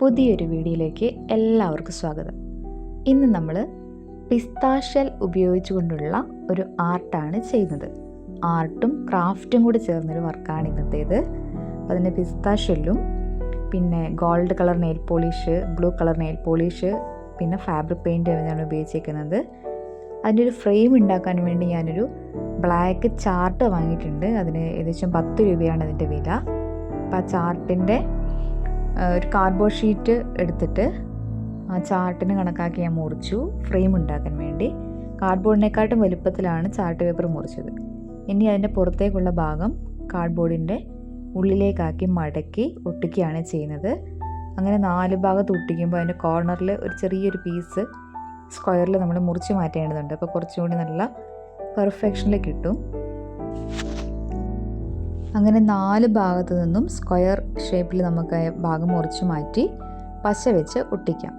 പുതിയൊരു വീഡിയോയിലേക്ക് എല്ലാവർക്കും സ്വാഗതം. ഇന്ന് നമ്മൾ പിസ്ത ഷെൽ ഉപയോഗിച്ചുകൊണ്ടുള്ള ഒരു ആർട്ടാണ് ചെയ്യുന്നത്. ആർട്ടും ക്രാഫ്റ്റും കൂടി ചേർന്നൊരു വർക്കാണ് ഇന്നത്തേത്. അതിന് പിസ്ത ഷെല്ലും പിന്നെ gold colour nail polish, blue colour nail polish, പിന്നെ ഫാബ്രിക് പെയിൻറ്റ് ഞാൻ ഉപയോഗിച്ചിരിക്കുന്നത്. അതിൻ്റെ ഒരു ഫ്രെയിം ഉണ്ടാക്കാൻ വേണ്ടി ഞാനൊരു ബ്ലാക്ക് ചാർട്ട് വാങ്ങിയിട്ടുണ്ട്. അതിന് ഏകദേശം 10 രൂപയാണ് അതിൻ്റെ വില. അപ്പോൾ ആ ചാർട്ടിൻ്റെ ഒരു കാർഡ്ബോർഡ് ഷീറ്റ് എടുത്തിട്ട് ആ ചാർട്ടിന് കണക്കാക്കി ഞാൻ മുറിച്ചു ഫ്രെയിം ഉണ്ടാക്കാൻ വേണ്ടി. കാർഡ്ബോർഡിനെക്കാട്ടും വലുപ്പത്തിലാണ് ചാർട്ട് പേപ്പർ മുറിച്ചത്. ഇനി അതിൻ്റെ പുറത്തേക്കുള്ള ഭാഗം കാർഡ്ബോർഡിൻ്റെ ഉള്ളിലേക്കാക്കി മടക്കി ഒട്ടിക്കുകയാണ് ചെയ്യുന്നത്. അങ്ങനെ 4 ഭാഗത്ത് ഒട്ടിക്കുമ്പോൾ അതിൻ്റെ കോർണറിൽ ഒരു ചെറിയൊരു പീസ് സ്ക്വയറിൽ നമ്മൾ മുറിച്ച് മാറ്റേണ്ടതുണ്ട്. അപ്പോൾ കുറച്ചും കൂടി നല്ല പെർഫെക്ഷനിൽ കിട്ടും. അങ്ങനെ 4 ഭാഗത്തു നിന്നും സ്ക്വയർ ഷേപ്പിൽ നമുക്ക് ഭാഗം മുറിച്ച് മാറ്റി പശ വെച്ച് ഒട്ടിക്കാം.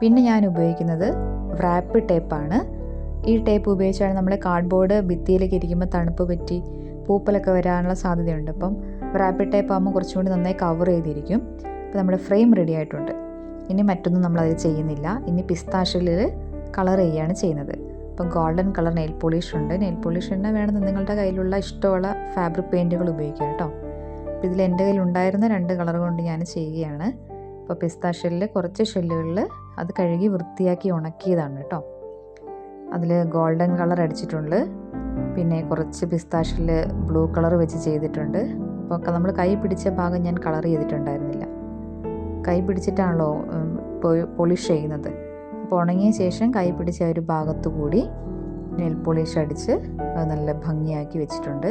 പിന്നെ ഞാൻ ഉപയോഗിക്കുന്നത് റാപ്പ് ടേപ്പാണ്. ഈ ടേപ്പ് ഉപയോഗിച്ചാണ് നമ്മൾ കാർഡ്ബോർഡ് ഭിത്തിയിലേക്ക് ഇരിക്കുമ്പോൾ തണുപ്പ് പറ്റി പൂപ്പലൊക്കെ വരാനുള്ള സാധ്യതയുണ്ട്. അപ്പം റാപ്പ് ടേപ്പ് ആകുമ്പോൾ കുറച്ചും കൂടി നന്നായി കവർ ചെയ്തിരിക്കും. അപ്പോൾ നമ്മുടെ ഫ്രെയിം റെഡി ആയിട്ടുണ്ട്. ഇനി മറ്റൊന്നും നമ്മളത് ചെയ്യുന്നില്ല. ഇനി പിസ്ത ഷെല്ലിൽ കളർ ചെയ്യുകയാണ് ചെയ്യുന്നത്. അപ്പം ഗോൾഡൻ കളർ നെയിൽ പോളിഷ് ഉണ്ട്. നെയിൽ പോളിഷ് തന്നെ വേണമെന്ന് നിങ്ങളുടെ കയ്യിലുള്ള ഇഷ്ടമുള്ള ഫാബ്രിക് പെയിൻറ്റുകൾ ഉപയോഗിക്കാം കേട്ടോ. അപ്പോൾ ഇതിൽ എൻ്റെ കയ്യിലുണ്ടായിരുന്ന 2 കളർ കൊണ്ട് ഞാൻ ചെയ്യുകയാണ്. അപ്പോൾ പിസ്ത ഷെല്ലിൽ കുറച്ച് ഷെല്ലുകളിൽ അത് കഴുകി വൃത്തിയാക്കി ഉണക്കിയതാണ് കേട്ടോ. അതിൽ ഗോൾഡൻ കളർ അടിച്ചിട്ടുണ്ട്. പിന്നെ കുറച്ച് പിസ്ത ഷെല്ല് ബ്ലൂ കളർ വെച്ച് ചെയ്തിട്ടുണ്ട്. അപ്പോൾ നമ്മൾ കൈ പിടിച്ച ഭാഗം ഞാൻ കളർ ചെയ്തിട്ടുണ്ടായിരുന്നില്ല. കൈ പിടിച്ചിട്ടാണല്ലോ പോളിഷ് ചെയ്യുന്നത്. അപ്പോൾ ഉണങ്ങിയ ശേഷം കൈ പിടിച്ച ഒരു ഭാഗത്തു കൂടി നെയിൽ പോളിഷ് അടിച്ച് നല്ല ഭംഗിയാക്കി വെച്ചിട്ടുണ്ട്.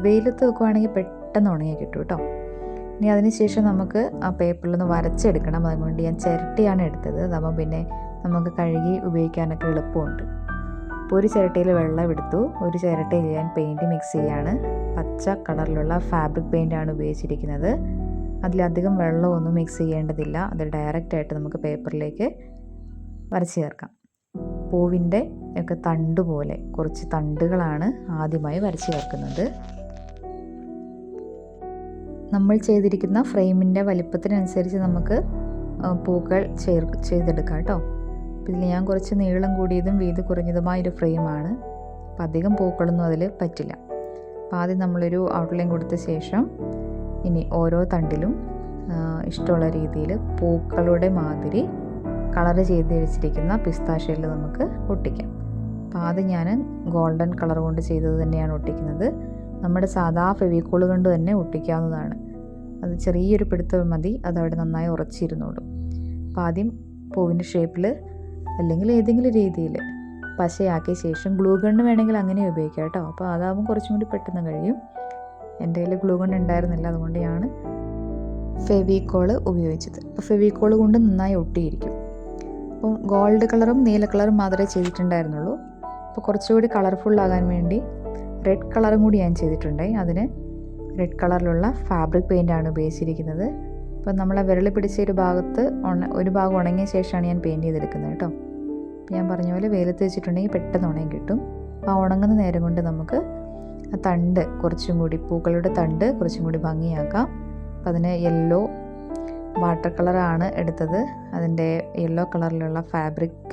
വെയിലത്ത് വെക്കുവാണെങ്കിൽ പെട്ടെന്ന് ഉണങ്ങി കിട്ടും കേട്ടോ. ഇനി അതിന് ശേഷം നമുക്ക് ആ പേപ്പറിലൊന്ന് വരച്ചെടുക്കണം. അതുകൊണ്ട് ഞാൻ ചിരട്ടയാണ് എടുത്തത്. അതാകുമ്പോൾ പിന്നെ നമുക്ക് കഴുകി ഉപയോഗിക്കാനൊക്കെ എളുപ്പമുണ്ട്. അപ്പോൾ ഒരു ചിരട്ടയിൽ വെള്ളം എടുത്തു. ഒരു ചിരട്ടയിൽ ഞാൻ പെയിൻറ്റ് മിക്സ് ചെയ്യാണ്. പച്ച കളറിലുള്ള ഫാബ്രിക് പെയിൻ്റാണ് ഉപയോഗിച്ചിരിക്കുന്നത്. അതിലധികം വെള്ളമൊന്നും മിക്സ് ചെയ്യേണ്ടതില്ല. അത് ഡയറക്റ്റായിട്ട് നമുക്ക് പേപ്പറിലേക്ക് വരച്ച് ചേർക്കാം. പൂവിൻ്റെ ഒക്കെ തണ്ട് പോലെ കുറച്ച് തണ്ടുകളാണ് ആദ്യമായി വരച്ച് ചേർക്കുന്നത്. നമ്മൾ ചെയ്തിരിക്കുന്ന ഫ്രെയിമിൻ്റെ വലിപ്പത്തിനനുസരിച്ച് നമുക്ക് പൂക്കൾ ചെയ്തെടുക്കാം കേട്ടോ. ഇതിൽ ഞാൻ കുറച്ച് നീളം കൂടിയതും വീതി കുറഞ്ഞതുമായൊരു ഫ്രെയിമാണ്. അപ്പോൾ അധികം പൂക്കളൊന്നും അതിൽ പറ്റില്ല. അപ്പോൾ ആദ്യം നമ്മളൊരു ഔട്ട്ലൈൻ കൊടുത്ത ശേഷം ഇനി ഓരോ തണ്ടിലും ഇഷ്ടമുള്ള രീതിയിൽ പൂക്കളുടെ മാതിരി കളർ ചെയ്ത് വെച്ചിരിക്കുന്ന പിസ്ത ഷെല്ല് നമുക്ക് ഒട്ടിക്കാം. അപ്പോൾ ആദ്യം ഞാൻ ഗോൾഡൻ കളർ കൊണ്ട് ചെയ്തത് തന്നെയാണ് ഒട്ടിക്കുന്നത്. നമ്മുടെ സാധാ ഫെവിക്കോൾ കൊണ്ട് തന്നെ ഒട്ടിക്കാവുന്നതാണ്. അത് ചെറിയൊരു പിടുത്തം മതി, അതവിടെ നന്നായി ഉറച്ചിരുന്നോളും. അപ്പോൾ ആദ്യം പൂവിൻ്റെ ഷേപ്പിൽ അല്ലെങ്കിൽ ഏതെങ്കിലും രീതിയിൽ പശയാക്കിയ ശേഷം ഗ്ലൂ ഗണ്ണ് വേണമെങ്കിൽ അങ്ങനെ ഉപയോഗിക്കാം കേട്ടോ. അപ്പോൾ അതാകുമ്പോൾ കുറച്ചും കൂടി പെട്ടെന്ന് കഴിയും. എൻ്റെ കയ്യിൽ ഗ്ലൂ ഗൺ ഉണ്ടായിരുന്നില്ല, അതുകൊണ്ട് ഞാൻ ഫെവിക്കോള് ഉപയോഗിച്ചത്. അപ്പോൾ ഫെവിക്കോള് കൊണ്ട് നന്നായി ഒട്ടിയിരിക്കും. അപ്പം ഗോൾഡ് കളറും നീല കളറും മാത്രമേ ചെയ്തിട്ടുണ്ടായിരുന്നുള്ളൂ. അപ്പോൾ കുറച്ചുകൂടി കളർഫുള്ളാകാൻ വേണ്ടി റെഡ് കളറും കൂടി ഞാൻ ചെയ്തിട്ടുണ്ട്. അതിന് റെഡ് കളറിലുള്ള ഫാബ്രിക് പെയിൻ്റാണ് ഉപയോഗിച്ചിരിക്കുന്നത്. അപ്പോൾ നമ്മളെ വിരൽ പിടിച്ച ഒരു ഭാഗം ഉണങ്ങിയ ശേഷമാണ് ഞാൻ പെയിൻറ്റ് ചെയ്തെടുക്കുന്നത് കേട്ടോ. അപ്പോൾ ഞാൻ പറഞ്ഞ പോലെ വെയിലത്ത് വെച്ചിട്ടുണ്ടെങ്കിൽ പെട്ടെന്ന് ഉണങ്ങി കിട്ടും. അപ്പോൾ ആ ഉണങ്ങുന്ന നേരം കൊണ്ട് നമുക്ക് ആ തണ്ട് കുറച്ചും കൂടി പൂക്കളുടെ തണ്ട് കുറച്ചും കൂടി ഭംഗിയാക്കാം. അപ്പം അതിന് യെല്ലോ വാട്ടർ കളറാണ് എടുത്തത്. അതിൻ്റെ യെല്ലോ കളറിലുള്ള ഫാബ്രിക്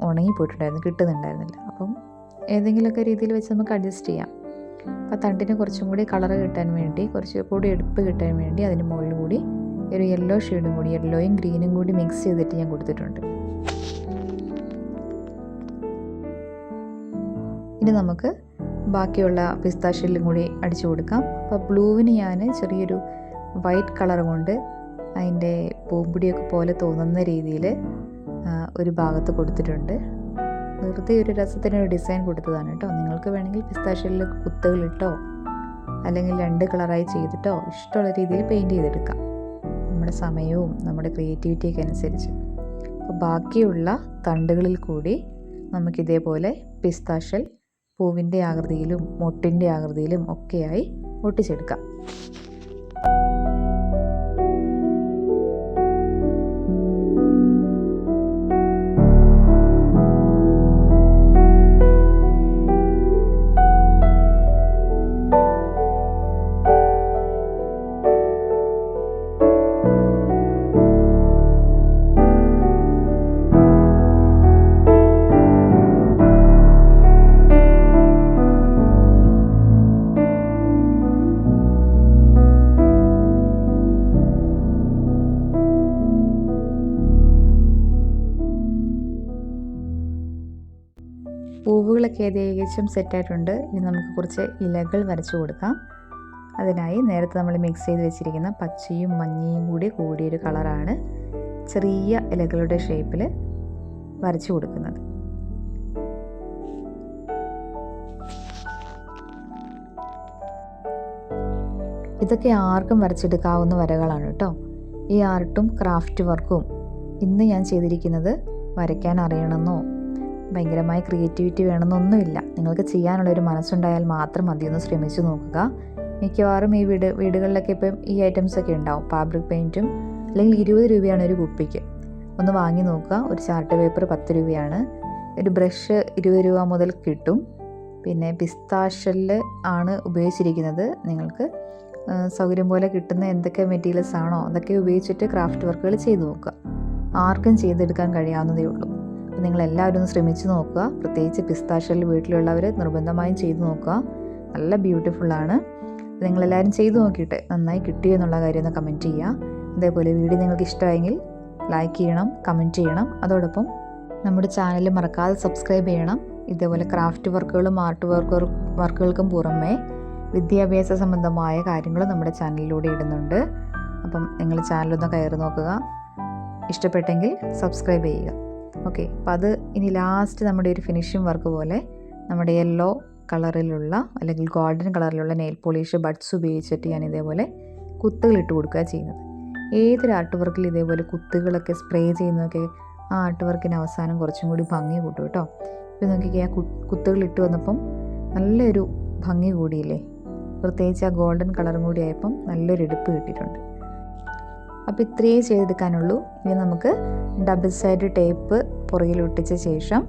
ഉണങ്ങിപ്പോയിട്ടുണ്ടായിരുന്നു, കിട്ടുന്നുണ്ടായിരുന്നില്ല. അപ്പം ഏതെങ്കിലുമൊക്കെ രീതിയിൽ വെച്ച് നമുക്ക് അഡ്ജസ്റ്റ് ചെയ്യാം. അപ്പോൾ തണ്ടിന് കുറച്ചും കൂടി കളർ കിട്ടാൻ വേണ്ടി, കുറച്ചും കൂടി എടുപ്പ് കിട്ടാൻ വേണ്ടി അതിന് മുകളിൽ കൂടി ഒരു യെല്ലോ ഷെയ്ഡും കൂടി, യെല്ലോയും ഗ്രീനും കൂടി മിക്സ് ചെയ്തിട്ട് ഞാൻ കൊടുത്തിട്ടുണ്ട്. ഇനി നമുക്ക് ബാക്കിയുള്ള പിസ്ത ഷെല്ലും കൂടി അടിച്ചു കൊടുക്കാം. അപ്പോൾ ബ്ലൂവിന് ഞാൻ ചെറിയൊരു വൈറ്റ് കളർ കൊണ്ട് അതിൻ്റെ പൂമ്പൊടിയൊക്കെ പോലെ തോന്നുന്ന രീതിയിൽ ഒരു ഭാഗത്ത് കൊടുത്തിട്ടുണ്ട്. വെറുതെ ഒരു രസത്തിനൊരു ഡിസൈൻ കൊടുത്തതാണ് കേട്ടോ. നിങ്ങൾക്ക് വേണമെങ്കിൽ പിസ്ത ഷെല്ലിൽ കുത്തുകളിട്ടോ അല്ലെങ്കിൽ 2 കളറായി ചെയ്തിട്ടോ ഇഷ്ടമുള്ള രീതിയിൽ പെയിൻറ്റ് ചെയ്തെടുക്കാം, നമ്മുടെ സമയവും നമ്മുടെ ക്രിയേറ്റിവിറ്റിയൊക്കെ അനുസരിച്ച്. അപ്പോൾ ബാക്കിയുള്ള തണ്ടുകളിൽ കൂടി നമുക്കിതേപോലെ പിസ്ത ഷെൽ പൂവിൻ്റെ ആകൃതിയിലും മൊട്ടിൻ്റെ ആകൃതിയിലും ഒക്കെയായി ഒട്ടിച്ചെടുക്കാം. പൂക്കളൊക്കെ ഏകദേശം സെറ്റായിട്ടുണ്ട്. ഇനി നമുക്ക് കുറച്ച് ഇലകൾ വരച്ചു കൊടുക്കാം. അതിനായി നേരത്തെ നമ്മൾ മിക്സ് ചെയ്ത് വെച്ചിരിക്കുന്ന പച്ചയും മഞ്ഞയും കൂടി കൂടിയൊരു കളറാണ് ചെറിയ ഇലകളുടെ ഷേപ്പിൽ വരച്ചു കൊടുക്കുന്നത്. ഇതൊക്കെ ആർക്കും വരച്ചെടുക്കാവുന്ന വരകളാണ് കേട്ടോ. ഈ ആർട്ടും ക്രാഫ്റ്റ് വർക്കും ഇന്ന് ഞാൻ ചെയ്തിരിക്കുന്നത് വരയ്ക്കാൻ അറിയണമെന്നോ ഭയങ്കരമായ ക്രിയേറ്റിവിറ്റി വേണമെന്നൊന്നുമില്ല. നിങ്ങൾക്ക് ചെയ്യാനുള്ളൊരു മനസ്സുണ്ടായാൽ മാത്രം മതി. ഒന്ന് ശ്രമിച്ചു നോക്കുക. മിക്കവാറും ഈ വീടുകളിലൊക്കെ ഇപ്പം ഈ ഐറ്റംസൊക്കെ ഉണ്ടാവും. ഫാബ്രിക് പെയിൻറ്റും അല്ലെങ്കിൽ 20 രൂപയാണ് ഒരു കുപ്പിക്ക്. ഒന്ന് വാങ്ങി നോക്കുക. ഒരു ചാർട്ട് പേപ്പർ 10 രൂപയാണ്. ഒരു ബ്രഷ് 20 രൂപ മുതൽ കിട്ടും. പിന്നെ പിസ്ത ഷെല്ല് ആണ് ഉപയോഗിച്ചിരിക്കുന്നത്. നിങ്ങൾക്ക് സൗകര്യം പോലെ കിട്ടുന്ന എന്തൊക്കെ മെറ്റീരിയൽസ് ആണോ അതൊക്കെ ഉപയോഗിച്ചിട്ട് ക്രാഫ്റ്റ് വർക്കുകൾ ചെയ്ത് നോക്കുക. ആർക്കും ചെയ്തെടുക്കാൻ കഴിയാവുന്നതേ ഉള്ളൂ. അപ്പോൾ നിങ്ങളെല്ലാവരും ഒന്ന് ശ്രമിച്ച് നോക്കുക. പ്രത്യേകിച്ച് പിസ്ത ഷെല്ല് വീട്ടിലുള്ളവർ നിർബന്ധമായും ചെയ്ത് നോക്കുക. നല്ല ബ്യൂട്ടിഫുള്ളാണ്. നിങ്ങളെല്ലാവരും ചെയ്ത് നോക്കിയിട്ട് നന്നായി കിട്ടിയോ എന്നുള്ള കാര്യം ഒന്ന് കമൻറ്റ് ചെയ്യുക. അതേപോലെ വീഡിയോ നിങ്ങൾക്ക് ഇഷ്ടമായെങ്കിൽ ലൈക്ക് ചെയ്യണം, കമൻറ്റ് ചെയ്യണം. അതോടൊപ്പം നമ്മുടെ ചാനൽ മറക്കാതെ സബ്സ്ക്രൈബ് ചെയ്യണം. ഇതേപോലെ ക്രാഫ്റ്റ് വർക്കുകളും ആർട്ട് വർക്കുകൾക്കും പുറമേ വിദ്യാഭ്യാസ സംബന്ധമായ കാര്യങ്ങളും നമ്മുടെ ചാനലിലൂടെ ഇടുന്നുണ്ട്. അപ്പം നിങ്ങൾ ചാനലൊന്ന് കയറി നോക്കുക. ഇഷ്ടപ്പെട്ടെങ്കിൽ സബ്സ്ക്രൈബ് ചെയ്യുക. ഓക്കെ, അപ്പം അത് ഇനി ലാസ്റ്റ് നമ്മുടെ ഒരു ഫിനിഷിംഗ് വർക്ക് പോലെ നമ്മുടെ യെല്ലോ കളറിലുള്ള അല്ലെങ്കിൽ ഗോൾഡൻ കളറിലുള്ള നെയിൽ പോളിഷ് ബഡ്സ് ഉപയോഗിച്ചിട്ട് ഞാൻ ഇതേപോലെ കുത്തുകൾ ഇട്ട് കൊടുക്കുക ചെയ്യുന്നത്. ഏതൊരു ആർട്ട് വർക്കിൽ ഇതേപോലെ കുത്തുകളൊക്കെ സ്പ്രേ ചെയ്യുന്നതൊക്കെ ആ ആർട്ട് വർക്കിന് അവസാനം കുറച്ചും കൂടി ഭംഗി കൂട്ടും കേട്ടോ. ഇപ്പം നോക്കിക്കേ, ആ കുത്തുകൾ ഇട്ട് വന്നപ്പം നല്ലൊരു ഭംഗി കൂടിയില്ലേ. പ്രത്യേകിച്ച് ആ ഗോൾഡൻ കളറും കൂടി ആയപ്പം നല്ലൊരു എടുപ്പ് കിട്ടിയിട്ടുണ്ട്. അപ്പോൾ ഇത്രയേ ചെയ്തെടുക്കാനുള്ളൂ. ഇനി നമുക്ക് ഡബിൾ സൈഡ് ടേപ്പ് പുറകിൽ ഒട്ടിച്ച ശേഷം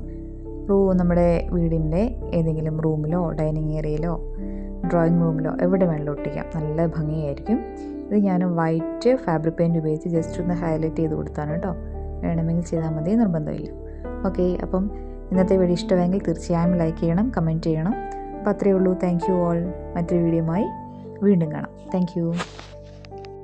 നമ്മുടെ വീടിൻ്റെ ഏതെങ്കിലും റൂമിലോ ഡൈനിങ് ഏരിയയിലോ ഡ്രോയിങ് റൂമിലോ എവിടെ വേണമെങ്കിലും ഒട്ടിക്കാം. നല്ല ഭംഗിയായിരിക്കും. ഇത് ഞാൻ വൈറ്റ് ഫാബ്രിക് പെയിൻറ്റ് ഉപയോഗിച്ച് ജസ്റ്റ് ഒന്ന് ഹൈലൈറ്റ് ചെയ്ത് കൊടുത്താണ് കേട്ടോ. വേണമെങ്കിൽ ചെയ്താൽ മതി, നിർബന്ധമില്ല. ഓക്കെ, അപ്പം ഇന്നത്തെ വീഡിയോ ഇഷ്ടമെങ്കിൽ തീർച്ചയായും ലൈക്ക് ചെയ്യണം, കമൻറ്റ് ചെയ്യണം. അപ്പോൾ അത്രയേ ഉള്ളൂ. Thank you all. മറ്റൊരു വീഡിയോയുമായി വീണ്ടും കാണാം. Thank you.